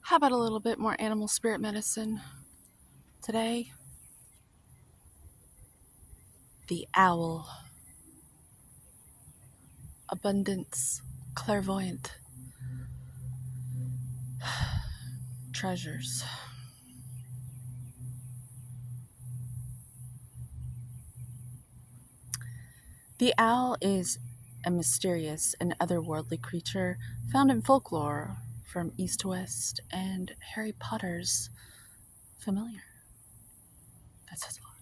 How about a little bit more animal spirit medicine today? The owl. Abundance. Clairvoyant. Treasures. The owl is a mysterious and otherworldly creature found in folklore from east to west and Harry Potter's familiar. That says a lot.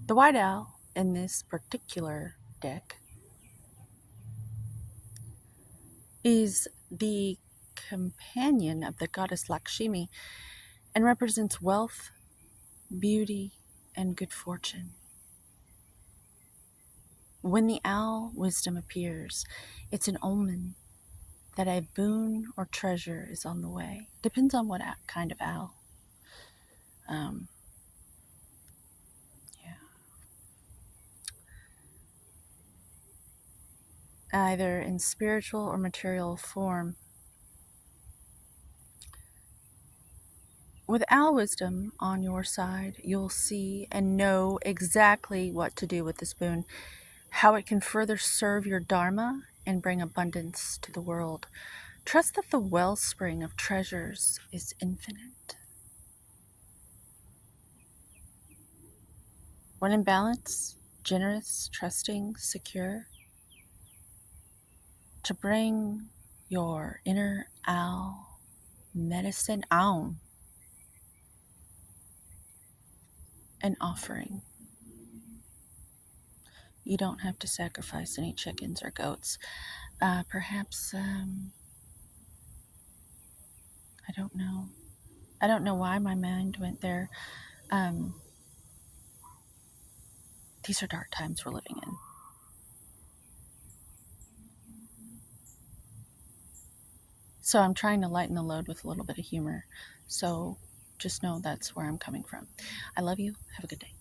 The white owl in this particular deck is the companion of the goddess Lakshmi and represents wealth, beauty, and good fortune. When the owl wisdom appears, it's an omen that a boon or treasure is on the way. Depends on what kind of owl. Yeah. Either in spiritual or material form. With owl wisdom on your side, you'll see and know exactly what to do with this boon, how it can further serve your dharma and bring abundance to the world. Trust that the wellspring of treasures is infinite. When in balance, generous, trusting, secure, to bring your inner owl medicine on an offering. You don't have to sacrifice any chickens or goats. Perhaps, I don't know. I don't know why my mind went there. Um, these are dark times we're living in. So I'm trying to lighten the load with a little bit of humor. So just know that's where I'm coming from. I love you. Have a good day.